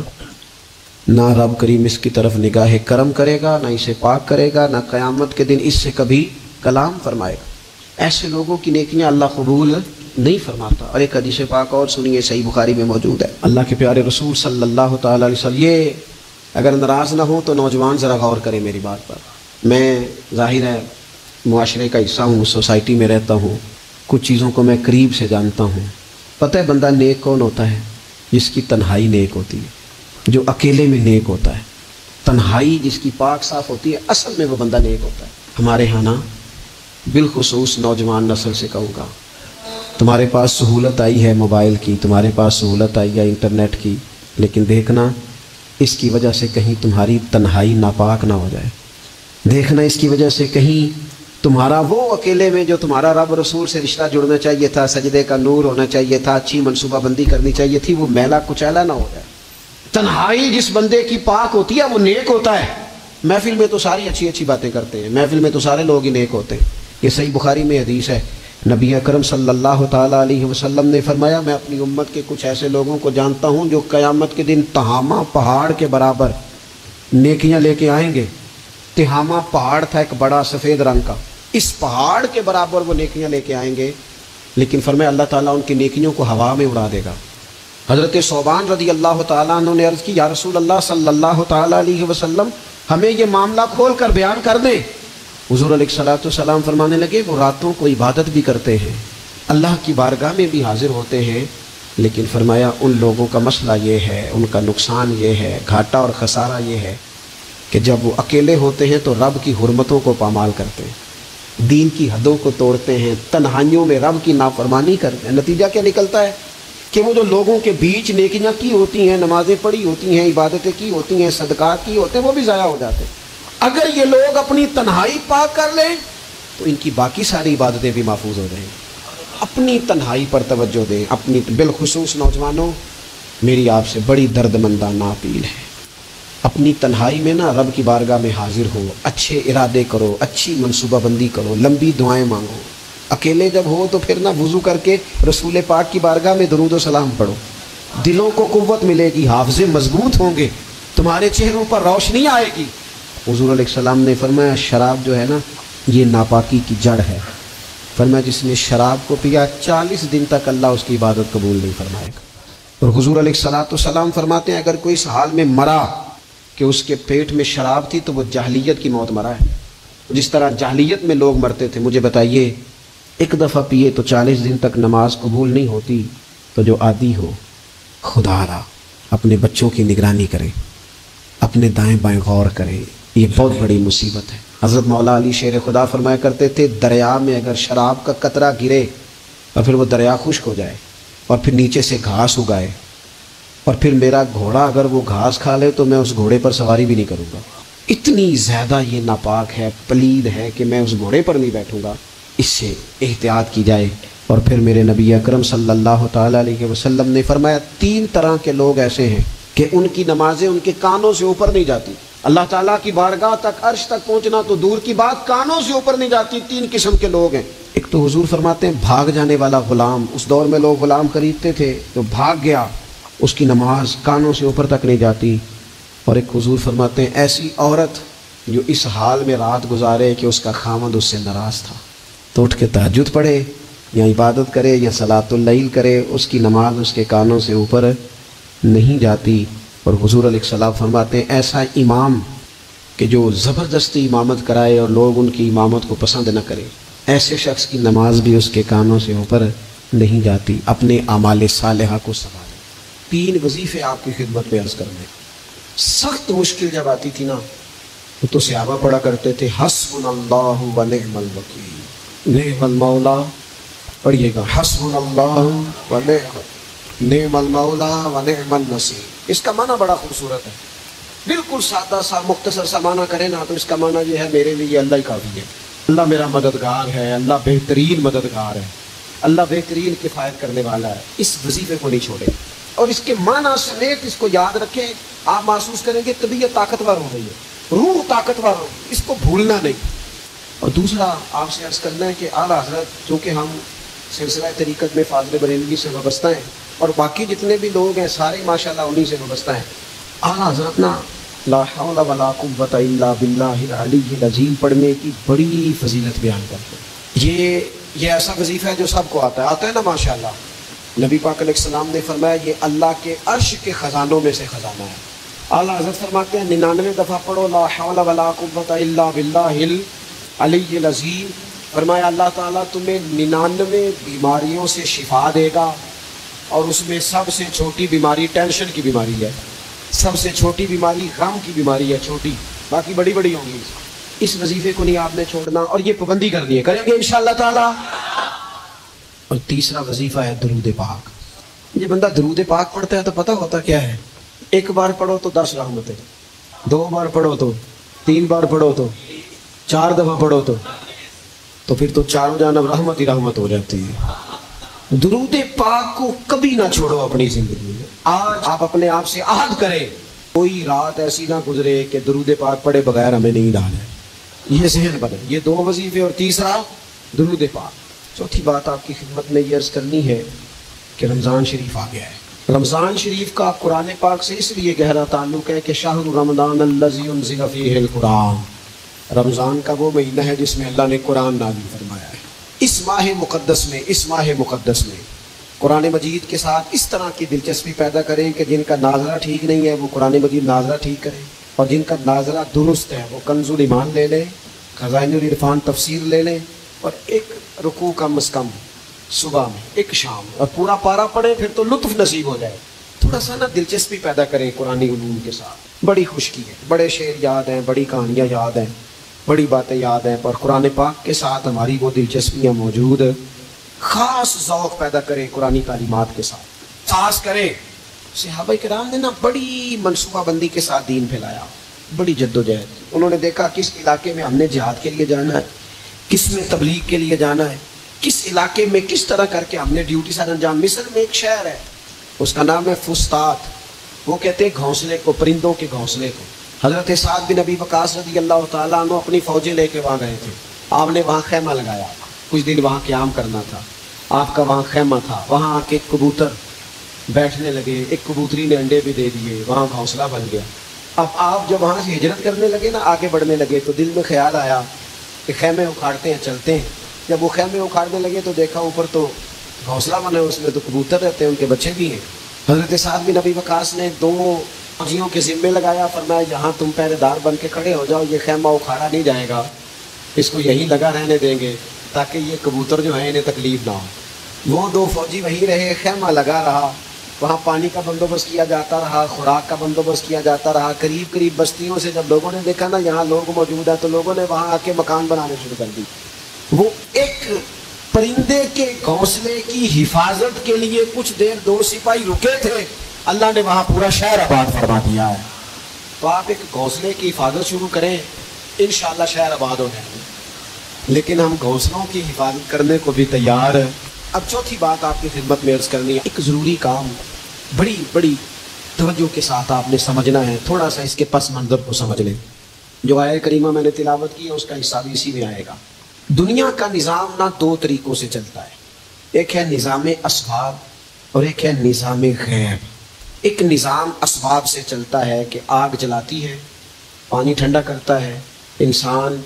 نہ رب کریم اس کی طرف نگاہ کرم کرے گا، نہ اسے پاک کرے گا، نہ قیامت کے دن اس سے کبھی کلام فرمائے گا، ایسے لوگوں کی نیکیاں اللہ قبول نہیں فرماتا۔ اور ایک حدیث پاک اور سنیے، صحیح بخاری میں موجود ہے، اللہ کے پیارے رسول صلی اللہ تعالیٰ علیہ وسلم، یہ اگر ناراض نہ ہو تو نوجوان ذرا غور کریں میری بات پر، میں ظاہر ہے معاشرے کا حصہ ہوں، سوسائٹی میں رہتا ہوں، کچھ چیزوں کو میں قریب سے جانتا ہوں۔ پتہ ہے بندہ نیک کون ہوتا ہے؟ جس کی تنہائی نیک ہوتی ہے، جو اکیلے میں نیک ہوتا ہے، تنہائی جس کی پاک صاف ہوتی ہے، اصل میں وہ بندہ نیک ہوتا ہے۔ ہمارے ہاں نا بالخصوص نوجوان نسل سے کہوں گا، تمہارے پاس سہولت آئی ہے موبائل کی، تمہارے پاس سہولت آئی ہے انٹرنیٹ کی، لیکن دیکھنا اس کی وجہ سے کہیں تمہاری تنہائی ناپاک نہ ہو جائے، دیکھنا اس کی وجہ سے کہیں تمہارا وہ اکیلے میں جو تمہارا رب رسول سے رشتہ جڑنا چاہیے تھا، سجدے کا نور ہونا چاہیے تھا، اچھی منصوبہ بندی کرنی چاہیے تھی، وہ میلا کچیلا نہ ہو جائے۔ تنہائی جس بندے کی پاک ہوتی ہے وہ نیک ہوتا ہے۔ محفل میں تو ساری اچھی اچھی باتیں کرتے ہیں، محفل میں تو سارے لوگ ہی نیک ہوتے ہیں، یہ صحیح بخاری میں حدیث ہے، نبی اکرم صلی اللہ تعالیٰ علیہ وسلم نے فرمایا میں اپنی امت کے کچھ ایسے لوگوں کو جانتا ہوں جو قیامت کے دن تہامہ پہاڑ کے برابر نیکیاں لے کے آئیں گے۔ تہامہ پہاڑ تھا ایک بڑا سفید رنگ کا، اس پہاڑ کے برابر وہ نیکیاں لے کے آئیں گے، لیکن فرمایا اللہ تعالیٰ ان کی نیکیوں کو ہوا میں اڑا دے گا۔ حضرت ثوبان رضی اللہ تعالیٰ عنہ نے عرض کی یا رسول اللہ صلی اللہ تعالیٰ علیہ وسلم ہمیں یہ معاملہ کھول کر بیان کر دیں۔ حضور علیہ الصلوۃ والسلام فرمانے لگے وہ راتوں کو عبادت بھی کرتے ہیں، اللہ کی بارگاہ میں بھی حاضر ہوتے ہیں، لیکن فرمایا ان لوگوں کا مسئلہ یہ ہے، ان کا نقصان یہ ہے، گھاٹا اور خسارہ یہ ہے کہ جب وہ اکیلے ہوتے ہیں تو رب کی حرمتوں کو پامال کرتے ہیں، دین کی حدوں کو توڑتے ہیں، تنہائیوں میں رب کی نافرمانی کرتے ہیں۔ نتیجہ کیا نکلتا ہے کہ وہ جو لوگوں کے بیچ نیکیاں کی ہوتی ہیں، نمازیں پڑھی ہوتی ہیں، عبادتیں کی ہوتی ہیں، صدقات کی ہوتے ہیں، وہ بھی ضائع ہو جاتے ہیں۔ اگر یہ لوگ اپنی تنہائی پاک کر لیں تو ان کی باقی ساری عبادتیں بھی محفوظ ہو جائیں۔ اپنی تنہائی پر توجہ دیں، اپنی بالخصوص نوجوانوں میری آپ سے بڑی درد مندانہ اپیل ہے، اپنی تنہائی میں نا رب کی بارگاہ میں حاضر ہو، اچھے ارادے کرو، اچھی منصوبہ بندی کرو، لمبی دعائیں مانگو۔ اکیلے جب ہو تو پھر نا وضو کر کے رسول پاک کی بارگاہ میں درود و سلام پڑھو، دلوں کو قوت ملے گی، حافظے مضبوط ہوں گے، تمہارے چہروں پر روشنی آئے گی۔ حضور علیہ السلام نے فرمایا شراب جو ہے نا یہ ناپاکی کی جڑ ہے، فرمایا جس نے شراب کو پیا 40 دن تک اللہ اس کی عبادت قبول نہیں فرمائے گا۔ اور حضور علیہ السلام فرماتے ہیں اگر کوئی اس حال میں مرا کہ اس کے پیٹ میں شراب تھی تو وہ جاہلیت کی موت مرا ہے، جس طرح جاہلیت میں لوگ مرتے تھے۔ مجھے بتائیے ایک دفعہ پیے تو 40 دن تک نماز قبول نہیں ہوتی، تو جو عادی ہو خدا را اپنے بچوں کی نگرانی کرے، اپنے دائیں بائیں غور کرے، یہ بہت بڑی مصیبت ہے۔ حضرت مولا علی شیر خدا فرمایا کرتے تھے دریا میں اگر شراب کا قطرہ گرے اور پھر وہ دریا خشک ہو جائے اور پھر نیچے سے گھاس اگائے اور پھر میرا گھوڑا اگر وہ گھاس کھا لے تو میں اس گھوڑے پر سواری بھی نہیں کروں گا، اتنی زیادہ یہ ناپاک ہے، پلید ہے کہ میں اس گھوڑے پر نہیں بیٹھوں گا۔ اس سے احتیاط کی جائے۔ اور پھر میرے نبی اکرم صلی اللہ تعالیٰ علیہ وسلم نے فرمایا 3 طرح کے لوگ ایسے ہیں کہ ان کی نمازیں ان کے کانوں سے اوپر نہیں جاتی، اللہ تعالیٰ کی بارگاہ تک عرش تک پہنچنا تو دور کی بات، کانوں سے اوپر نہیں جاتی۔ 3 قسم کے لوگ ہیں۔ ایک تو حضور فرماتے ہیں بھاگ جانے والا غلام، اس دور میں لوگ غلام خریدتے تھے تو بھاگ گیا، اس کی نماز کانوں سے اوپر تک نہیں جاتی۔ اور ایک حضور فرماتے ہیں ایسی عورت جو اس حال میں رات گزارے کہ اس کا خاوند اس سے ناراض تھا، تو اٹھ کے تہجد پڑھے یا عبادت کرے یا صلاۃ اللیل کرے، اس کی نماز اس کے کانوں سے اوپر نہیں جاتی۔ اور حضور علیہ السلام فرماتے ہیں ایسا امام کہ جو زبردستی امامت کرائے اور لوگ ان کی امامت کو پسند نہ کرے، ایسے شخص کی نماز بھی اس کے کانوں سے اوپر نہیں جاتی۔ اپنے اعمال صالحہ کو سنبھالیں۔ 3 وظیفے آپ کی خدمت میں عرض کر دیں۔ سخت مشکل جب آتی تھی نا تو صحابہ پڑھا کرتے تھے حسبنا اللہ و نعم الوکیل، نعم المولا، پڑھیے گا حسبنا اللہ و نعم المولا و نعم النصیر۔ اس کا معنی بڑا خوبصورت ہے، بالکل سادہ سا مختصر سا معنی کرے نا تو اس کا معنی یہ ہے میرے لیے اللہ ہی کافی ہے، اللہ میرا مددگار ہے، اللہ بہترین مددگار ہے، اللہ بہترین کفایت کرنے والا ہے۔ اس وظیفے کو نہیں چھوڑے اور اس کے معنی سمیت اس کو یاد رکھیں۔ آپ محسوس کریں گے طبیعت طاقتور ہو رہی ہے، روح طاقتور ہو، اس کو بھولنا نہیں۔ اور دوسرا آپ سے عرض کرنا ہے کہ اعلیٰ حضرت چونکہ ہم سلسلہ طریقت میں فاضل بریلوی سے وابستہ ہیں اور باقی جتنے بھی لوگ ہیں سارے ماشاءاللہ انہی سے وابستہ ہیں، اعلیٰ حضرت نا لا حول ولا قوت الا باللہ العلی العظیم پڑھنے کی بڑی فضیلت بیان کرتے ہیں۔ یہ ایسا وظیفہ ہے جو سب کو آتا ہے نا ماشاءاللہ۔ نبی پاک علیہ السلام نے فرمایا یہ اللہ کے عرش کے خزانوں میں سے خزانہ ہے۔ اعلیٰ حضرت فرماتے ہیں 99 دفعہ پڑھو لا حول ولا قوت الا باللہ العلی العظیم، فرمایا اللہ تعالیٰ تمہیں 99 بیماریوں سے شفا دے گا، اور اس میں سب سے چھوٹی بیماری ٹینشن کی بیماری ہے، سب سے چھوٹی بیماری غم کی بیماری ہے، چھوٹی، باقی بڑی بڑی ہوں گی۔ اس وظیفے کو نہیں آپ نے چھوڑنا اور یہ پابندی کرنی ہے، کریں گے انشاءاللہ تعالیٰ۔ اور تیسرا وظیفہ ہے درود پاک۔ یہ بندہ درود پاک پڑھتا ہے تو پتہ ہوتا کیا ہے، 1 بار پڑھو تو 10 رحمتیں، 2 بار پڑھو تو 3 بار پڑھو تو 4 دفعہ پڑھو تو پھر تو چاروں جانب رحمت ہی رحمت ہو جاتی ہے۔ درود پاک کو کبھی نہ چھوڑو اپنی زندگی میں۔ آج آپ اپنے آپ سے عہد کریں کوئی رات ایسی نہ گزرے کہ درود پاک پڑھے بغیر ہمیں نہیں ڈالے، یہ ذہن بنے۔ یہ 2 وظیفے اور تیسرا درود پاک۔ چوتھی بات آپ کی خدمت میں یہ عرض کرنی ہے کہ رمضان شریف آ گیا ہے۔ رمضان شریف کا قرآن پاک سے اس لیے گہرا تعلق ہے کہ شہر رمضان الذی انزل فیہ القرآن، رمضان کا وہ مہینہ ہے جس میں اللہ نے قرآن نازل فرمایا ہے۔ اس ماہ مقدس میں قرآن مجید کے ساتھ اس طرح کی دلچسپی پیدا کریں کہ جن کا ناظرہ ٹھیک نہیں ہے وہ قرآن مجید ناظرہ ٹھیک کریں، اور جن کا ناظرہ درست ہے وہ کنز الایمان لے لیں، خزائن العرفان تفسیر لے لیں، اور ایک رکوع کم از کم صبح میں، ایک شام، اور پورا پارا پڑھیں، پھر تو لطف نصیب ہو جائے۔ تھوڑا سا نا دلچسپی پیدا کریں قرآنی علوم کے ساتھ۔ بڑی خشکی ہے، بڑے شعر یاد ہیں، بڑی کہانیاں یاد ہیں، بڑی باتیں یاد ہیں، پر قرآن پاک کے ساتھ ہماری وہ دلچسپیاں موجود ہیں۔ خاص ذوق پیدا کریں قرآنی تعلیمات کے ساتھ، خاص کریں۔ صحابہ کرام نے نا بڑی منصوبہ بندی کے ساتھ دین پھیلایا، بڑی جد و جہد۔ انہوں نے دیکھا کس علاقے میں ہم نے جہاد کے لیے جانا ہے، کس میں تبلیغ کے لیے جانا ہے، کس علاقے میں کس طرح کر کے ہم نے ڈیوٹی سر انجام۔ مصر میں ایک شہر ہے، اس کا نام ہے فسطاط، وہ کہتے ہیں گھونسلے کو، پرندوں کے گھونسلے کو۔ حضرت سعد بن ابی وقاص رضی اللہ تعالیٰ عنہ اپنی فوجیں لے کے وہاں گئے تھے، آپ نے وہاں خیمہ لگایا، کچھ دن وہاں قیام کرنا تھا، آپ کا وہاں خیمہ تھا۔ وہاں آ کے کبوتر بیٹھنے لگے، ایک کبوتری نے انڈے بھی دے دیے، وہاں گھونسلہ بن گیا۔ اب آپ جب وہاں سے ہجرت کرنے لگے نا، آگے بڑھنے لگے، تو دل میں خیال آیا کہ خیمے اکھاڑتے ہیں، چلتے ہیں۔ جب وہ خیمے اکھاڑنے لگے تو دیکھا اوپر تو گھونسلہ بنا ہے، اس میں تو کبوتر رہتے ہیں، ان کے بچے بھی ہیں۔ حضرت سعد بن ابی وقاص نے دو فوجیوں کے ذمے لگایا، فرمایا جہاں تم پہرے دار بن کے کھڑے ہو جاؤ، یہ خیمہ اکھاڑا نہیں جائے گا، اس کو یہیں لگا رہنے دیں گے تاکہ یہ کبوتر جو ہیں انہیں تکلیف نہ ہو۔ وہ دو فوجی وہیں رہے، خیمہ لگا رہا، وہاں پانی کا بندوبست کیا جاتا رہا، خوراک کا بندوبست کیا جاتا رہا۔ قریب قریب بستیوں سے جب لوگوں نے دیکھا نا یہاں لوگ موجود ہیں، تو لوگوں نے وہاں آ کے مکان بنانے شروع کر دی۔ وہ ایک پرندے کے گھونسلے کی حفاظت کے لیے کچھ دیر دو سپاہی رکے تھے، اللہ نے وہاں پورا شہر آباد فرما دیا ہے۔ تو آپ ایک گھونسلے کی حفاظت شروع کریں، انشاءاللہ شہر آباد ہو جائیں گے۔ لیکن ہم گھونسلوں کی حفاظت کرنے کو بھی تیار ہیں۔ اب چوتھی بات آپ کی خدمت میں عرض کرنی ہے، ایک ضروری کام بڑی بڑی توجہ کے ساتھ آپ نے سمجھنا ہے، تھوڑا سا اس کے پس منظر کو سمجھ لیں۔ جو آیت کریمہ میں نے تلاوت کی ہے اس کا حصہ بھی اسی میں آئے گا۔ دنیا کا نظام نہ دو طریقوں سے چلتا ہے، ایک ہے نظام اسباب اور ایک ہے نظام غیب۔ ایک نظام اسباب سے چلتا ہے کہ آگ جلاتی ہے، پانی ٹھنڈا کرتا ہے، انسان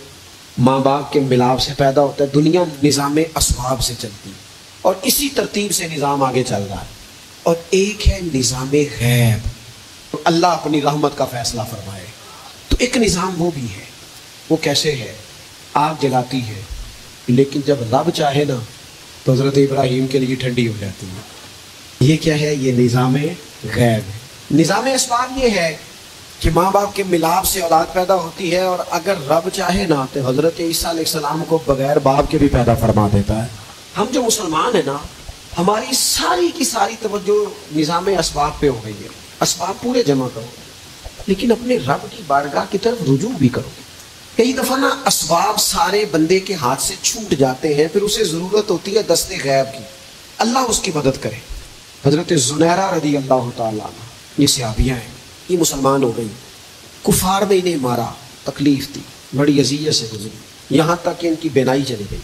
ماں باپ کے ملاپ سے پیدا ہوتا ہے۔ دنیا نظام اسباب سے چلتی ہے اور اسی ترتیب سے نظام آگے چل رہا ہے۔ اور ایک ہے نظام غیب، تو اللہ اپنی رحمت کا فیصلہ فرمائے۔ تو ایک نظام وہ بھی ہے، وہ کیسے ہے؟ آگ جلاتی ہے، لیکن جب رب چاہے نا تو حضرت ابراہیم کے لیے ٹھنڈی ہو جاتی ہے۔ یہ کیا ہے؟ یہ نظام غیب ہے۔ نظام اسباب یہ ہے کہ ماں باپ کے ملاپ سے اولاد پیدا ہوتی ہے، اور اگر رب چاہے نا تو حضرت عیسیٰ علیہ السلام کو بغیر باپ کے بھی پیدا فرما دیتا ہے۔ ہم جو مسلمان ہیں نا، ہماری ساری کی ساری توجہ نظام اسباب پہ ہو گئی ہے۔ اسباب پورے جمع کرو، لیکن اپنے رب کی بارگاہ کی طرف رجوع بھی کرو۔ کئی دفعہ نا اسباب سارے بندے کے ہاتھ سے چھوٹ جاتے ہیں، پھر اسے ضرورت ہوتی ہے دست غیب کی، اللہ اس کی مدد کرے۔ حضرت زنیرہ رضی اللہ تعالیٰ عنہ، یہ صحابیہ ہیں، یہ مسلمان ہو گئی، کفار نے انہیں مارا، تکلیف دی، بڑی اذیت سے گزری، یہاں تک کہ ان کی بینائی چلی گئی۔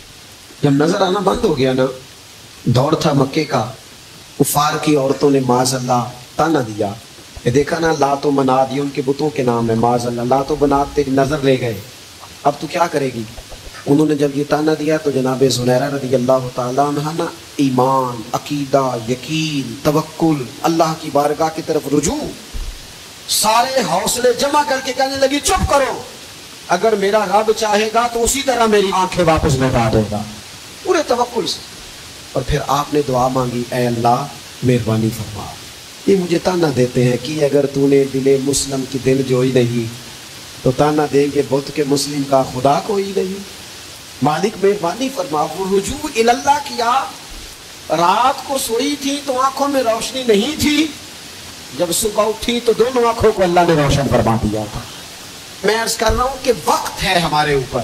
جب نظر آنا بند ہو گیا نا، دور تھا مکے کا، کفار کی عورتوں نے معاذ اللہ تانا دیا، یہ دیکھا نا لات و منات، یہ ان کے بتوں کے نام ہے، معاذ اللہ، لات و منات تیری نظر لے گئے، اب تو کیا کرے گی؟ انہوں نے جب یہ تانا دیا تو جناب زنیرہ رضی اللہ تعالیٰ عنہ نا ایمان، عقیدہ، یقین، توکل، اللہ کی بارگاہ کی طرف رجوع، سارے حوصلے جمع کر کے کہنے لگی چپ کرو، اگر میرا رب چاہے گا تو اسی طرح میری آنکھیں واپس لوٹا دے گا، پورے توکل سے۔ اور پھر آپ نے دعا مانگی، اے اللہ مہربانی فرما، یہ مجھے تانا دیتے ہیں کہ اگر تو نے دل مسلم کی دل جوئی نہیں تو تانا دیں گے بت کے مسلم کا خدا کوئی نہیں، مالک مہربانی فرما۔ وہ رجوع اللہ کیا، رات کو سوئی تھی تو آنکھوں میں روشنی نہیں تھی، جب صبح اٹھی تو دونوں آنکھوں کو اللہ نے روشن فرما دیا تھا۔ میں عرض کر رہا ہوں کہ وقت ہے ہمارے اوپر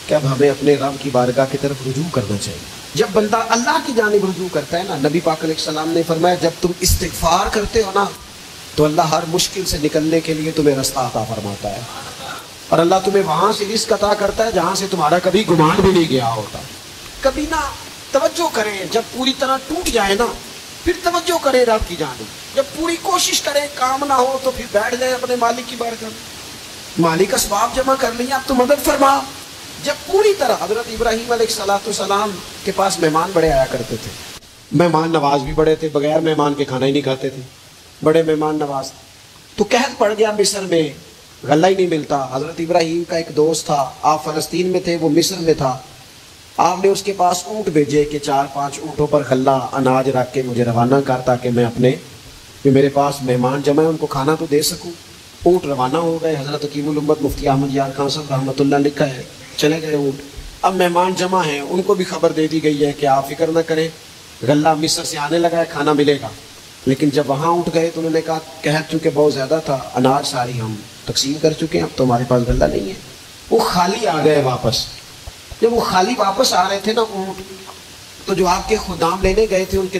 کہ اب ہمیں اپنے رب کی بارگاہ کی طرف رجوع کرنا چاہیے۔ جب بندہ اللہ کی جانب رجوع کرتا ہے نا، نبی پاک علیہ السلام نے فرمایا جب تم استغفار کرتے ہو نا تو اللہ ہر مشکل سے نکلنے کے لیے تمہیں رستہ عطا فرماتا ہے، اور اللہ تمہیں وہاں سے رزق عطا کرتا ہے جہاں سے تمہارا کبھی گمان بھی نہیں گیا ہوتا۔ کبھی نہ توجہ کریں، جب پوری طرح ٹوٹ جائے نا پھر توجہ کریں رب کی جانب، جب پوری کوشش کریں کام نہ ہو تو پھر بیٹھ جائیں اپنے مالک کی بارگاہ، مالک اسباب جمع کر لیں اب تو مدد فرما۔ جب پوری طرح حضرت ابراہیم علیہ السلام کے پاس مہمان بڑے آیا کرتے تھے، مہمان نواز بھی بڑے تھے، بغیر مہمان کے کھانا ہی نہیں کھاتے تھے، بڑے مہمان نواز۔ تو قحط پڑ گیا مصر میں، غلہ ہی نہیں ملتا۔ حضرت ابراہیم کا ایک دوست تھا، آپ فلسطین میں تھے، وہ مصر میں تھا۔ آپ نے اس کے پاس اونٹ بھیجے کہ 4-5 اونٹوں پر غلہ اناج رکھ کے مجھے روانہ کر تاکہ میں اپنے کہ میرے پاس مہمان جمع ہے ان کو کھانا تو دے سکوں۔ اونٹ روانہ ہو گئے، حضرت حکیم الامت مفتی احمد یار خان صاحب رحمۃ اللہ لکھا ہے، چلے گئے اونٹ۔ اب مہمان جمع ہیں، ان کو بھی خبر دے دی گئی ہے کہ آپ فکر نہ کریں، غلہ مصر سے آنے لگا ہے، کھانا ملے گا۔ لیکن جب وہاں اٹھ گئے تو انہوں نے کہا قحط چونکہ بہت زیادہ تھا، اناج ساری ہم تقسیم کر چکے ہیں، اب تو ہمارے پاس غلہ نہیں ہے۔ وہ خالی آ گئے واپس۔ جب وہ خالی واپس آ رہے تھے نا اونٹ، تو جو آپ کے خدام لینے گئے تھے ان کے